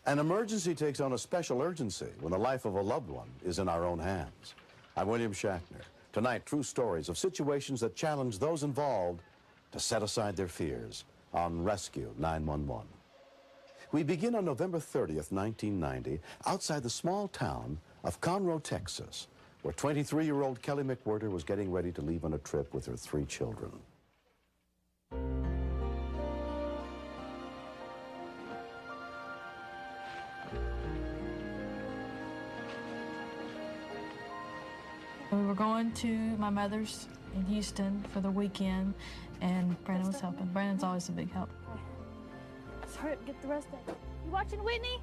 An emergency takes on a special urgency when the life of a loved one is in our own hands. I'm William Shatner. Tonight, true stories of situations that challenge those involved to set aside their fears on Rescue 911. We begin on November 30th, 1990, outside the small town of Conroe, Texas, where 23-year-old Kelly McWhirter was getting ready to leave on a trip with her 3 children. We were going to my mother's in Houston for the weekend, and Brandon was helping. Brandon's always a big help. Let's hurry up, get the rest of it. You watching Whitney?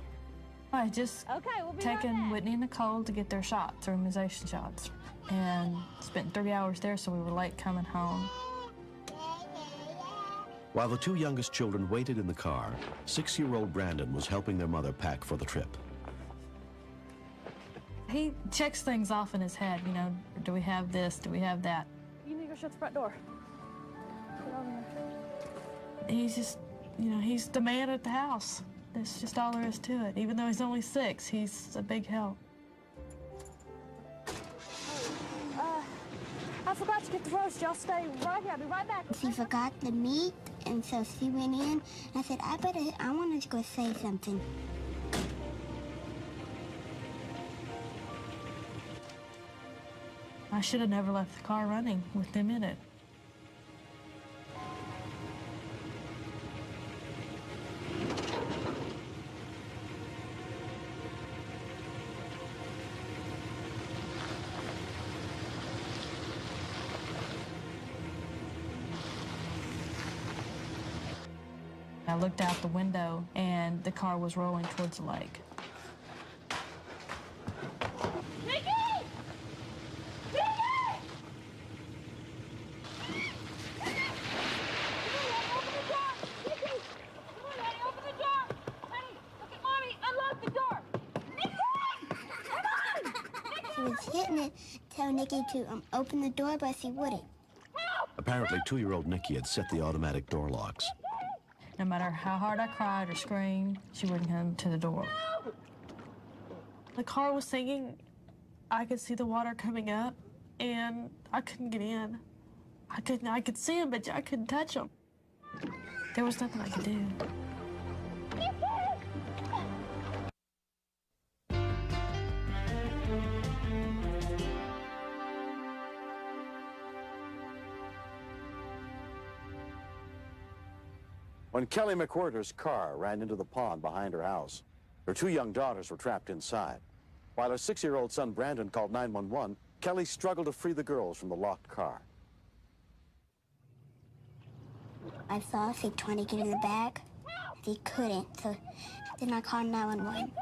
I just Okay, we'll be taking right back. Whitney and Nicole to get their shots, their immunization shots, and spent 3 hours there, so we were late coming home. While the 2 youngest children waited in the car, 6-year-old Brandon was helping their mother pack for the trip. He checks things off in his head, you know, do we have this, do we have that? You need to go shut the front door. Get on there. He's just, you know, he's the man at the house. That's just all there is to it. Even though he's only 6, he's a big help. I forgot to get the roast. Y'all stay right here. I'll be right back. She forgot the meat, and so she went in. I said, I want to go say something. I should have never left the car running with them in it. I looked out the window, and the car was rolling towards the lake. She was hitting it, telling Nikki to open the door, but she wouldn't. Apparently, 2-year-old Nikki had set the automatic door locks. No matter how hard I cried or screamed, she wouldn't come to the door. The car was singing. I could see the water coming up, and I couldn't get in. I could see him, but I couldn't touch him. There was nothing I could do. When Kelly McWhirter's car ran into the pond behind her house, her 2 young daughters were trapped inside. While her 6-year-old son Brandon called 911, Kelly struggled to free the girls from the locked car. I saw she trying to get in the back. She couldn't, so then I called 911.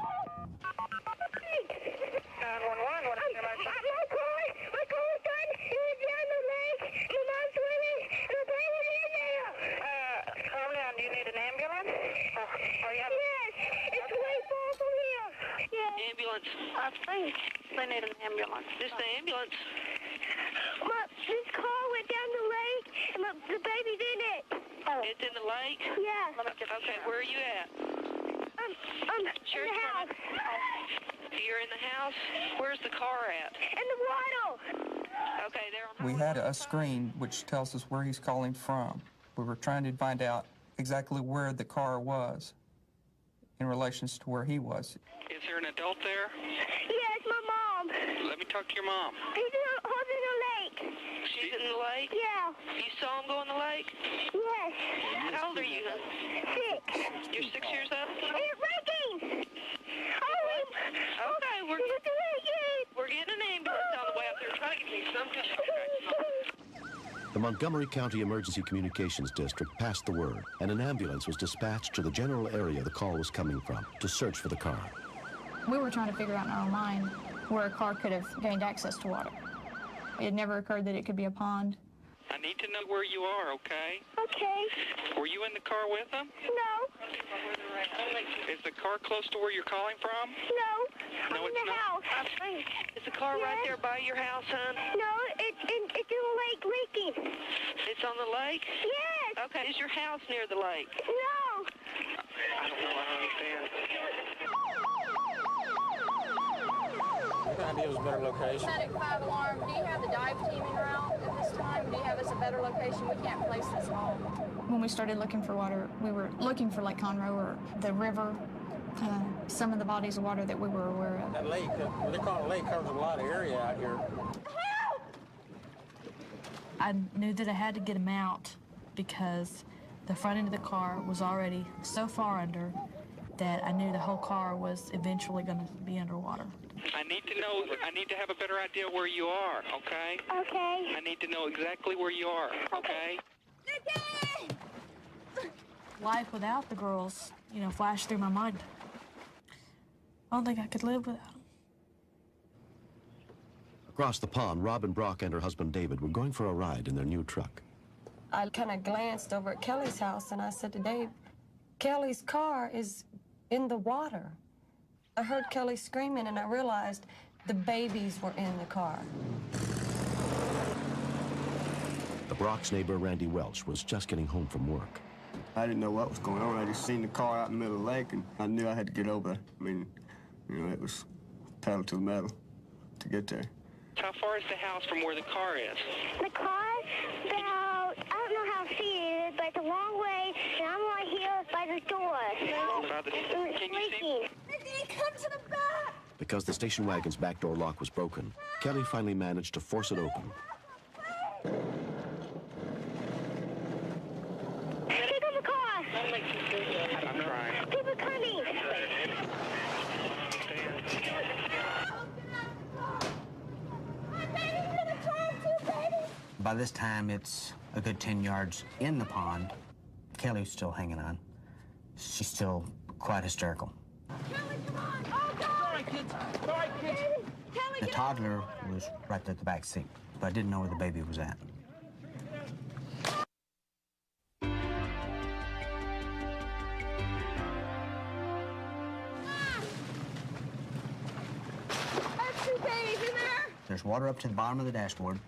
Ambulance. I think they need an ambulance. This is the ambulance. Look, this car went down the lake, and look, the baby's in it. It's in the lake? Yeah. Okay, where are you at? In the house. You're in the house? Where's the car at? In the water. Okay, they're on the We had a screen which tells us where he's calling from. We were trying to find out exactly where the car was in relation to where he was. Is there an adult there? Yeah, it's my mom. Let me talk to your mom. He's in the lake. She's in the lake? Yeah. You saw him go in the lake? Yes. How old are you? 6. You're 6 years old? It's breaking. Okay, we're getting an ambulance on the way up there. Trying to get me some distraction. The Montgomery County Emergency Communications District passed the word, and an ambulance was dispatched to the general area the call was coming from to search for the car. We were trying to figure out in our own mind where a car could have gained access to water. It never occurred that it could be a pond. I need to know where you are, okay? Okay. Were you in the car with them? No. Is the car close to where you're calling from? No. No, I'm it's in the not. house. I think. Is the car right there by your house, hon? No, it's in the lake leaking. It's on the lake? Yes. Okay. Is your house near the lake? No. I don't know. I don't understand. idea of a better location. Medic 5 alarm, do you have the dive team en route at this time? Do you have us a better location? We can't place this all. When we started looking for water, we were looking for Lake Conroe or the river, some of the bodies of water that we were aware of. That lake, what they call a lake, covers a lot of area out here. I knew that I had to get him out because the front end of the car was already so far under that I knew the whole car was eventually going to be underwater. I need to know, I need to have a better idea where you are, okay? Okay. I need to know exactly where you are, okay? Life without the girls, flashed through my mind. I don't think I could live without them. Across the pond, Robin Brock and her husband David were going for a ride in their new truck. I kind of glanced over at Kelly's house and I said to Dave, Kelly's car is in the water. I heard Kelly screaming and I realized the babies were in the car. The Brock's neighbor, Randy Welch, was just getting home from work. I didn't know what was going on. I just seen the car out in the middle of the lake and I knew I had to get over there. I mean, it was pedal to the metal to get there. How far is the house from where the car is? The car's about, I don't know how feet it is, but it's a long way, and I'm right here by the door. Can you see? Come to the back! Because the station wagon's back door lock was broken, Kelly finally managed to force it open. Get in the car! I'm trying. People coming! By this time, it's a good 10 yards in the pond. Kelly's still hanging on. She's still quite hysterical. Kelly, come on! Oh, God! Sorry, kids. Sorry, kids. Kelly, The toddler was right at the back seat, but I didn't know where the baby was at. There's 2 babies in there! There's water up to the bottom of the dashboard.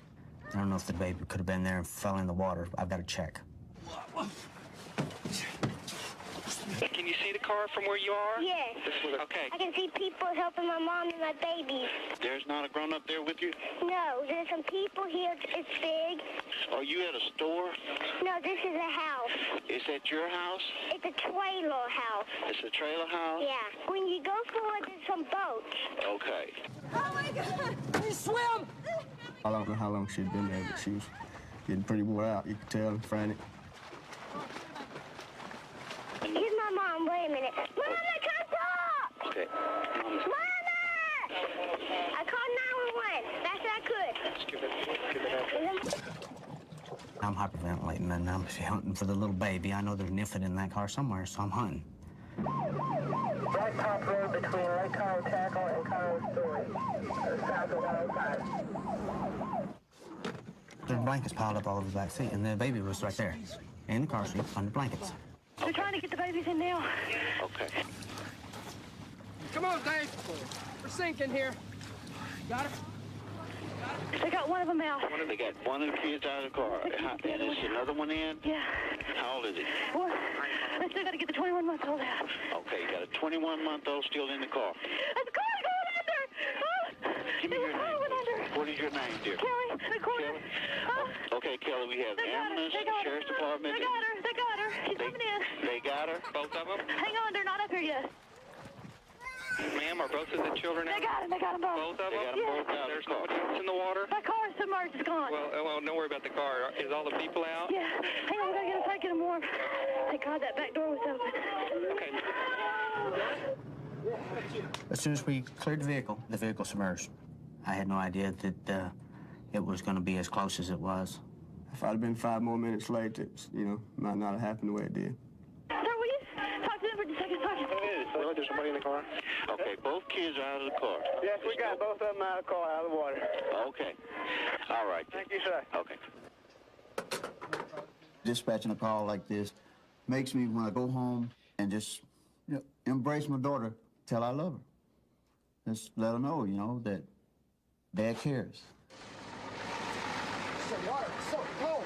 I don't know if the baby could have been there and fell in the water. I've got to check. Can you see the car from where you are? Yes. Okay. I can see people helping my mom and my babies. There's not a grown-up there with you? No, there's some people here. It's big. Are you at a store? No, this is a house. Is that your house? It's a trailer house. It's a trailer house? Yeah. When you go forward, there's some boats. Okay. Oh, my God! We swim! I don't know how long she'd been there, but she was getting pretty wore out. You could tell and frantic. Here's my mom. Wait a minute. Mama, come talk! Okay. Mama! I called 911. That's what I could. Let's give it I'm hyperventilating and I'm hunting for the little baby. I know there's an infant in that car somewhere, so I'm hunting. Right top road between Lake Conroe Tackle and Conroe Story, south of 105. There's blankets piled up all over the back seat, and the baby was right there, in the car seat, under blankets. They're trying to get the babies in now. Okay. Come on, Dave. We're sinking here. Got her? They got one of them out. They got one of the kids out of the car. And is another one in? Yeah. How old is he? Well, they still got to get the 21-month-old out. Okay, you got a 21-month-old still in the car. And the car's going under! Oh! Give me your name. What is your name, dear? Kelly, the corner. Kelly? Oh. Okay, Kelly, we have They got her. ambulance, They got her. sheriff's department. They got her. They got her. She's coming in. They got her, both of them? Hang on, they're not up here yet. Ma'am, are both of the children out? They got them. They got them both. Both of them? They got them both out. There's nobody else in the water? My car is submerged. It's gone. Well, don't worry about the car. Is all the people out? Yeah. Hang on, we gotta get inside, get them warm. Thank God that back door was open. Okay. As soon as we cleared the vehicle submerged. I had no idea that it was going to be as close as it was. If I'd have been 5 more minutes late, it, might not have happened the way it did. Sir, will you talk to them for just a second? There's somebody in the car? Okay, both kids are out of the car. Yes, we got both of them out of the car, out of the water. Okay. All right. Thank you, sir. Okay. Dispatching a call like this makes me want to go home and just embrace my daughter, tell I love her. Just let her know, that Dad cares. So water, so cold.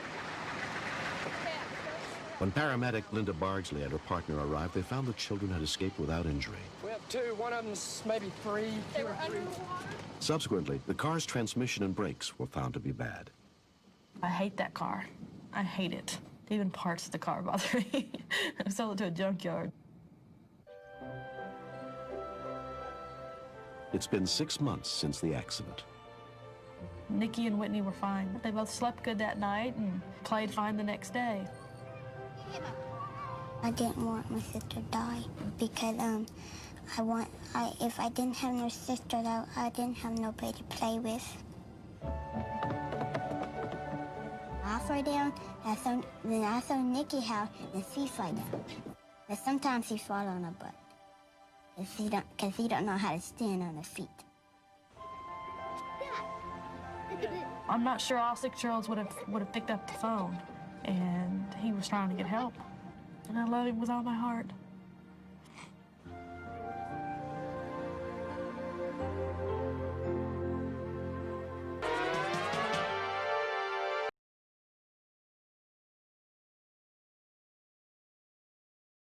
When paramedic Linda Bardsley and her partner arrived, they found the children had escaped without injury. We have two. One of them's maybe three. They were under the water? Subsequently, the car's transmission and brakes were found to be bad. I hate that car. I hate it. Even parts of the car bother me. I sold it to a junkyard. It's been 6 months since the accident. Nikki and Whitney were fine. They both slept good that night and played fine the next day. I didn't want my sister to die because if I didn't have no sister, I didn't have nobody to play with. I fall down, then I saw Nikki how and she fall down. And sometimes he fall on her butt because he don't know how to stand on her feet. I'm not sure all 6-year-olds would have picked up the phone, and he was trying to get help. And I love him with all my heart.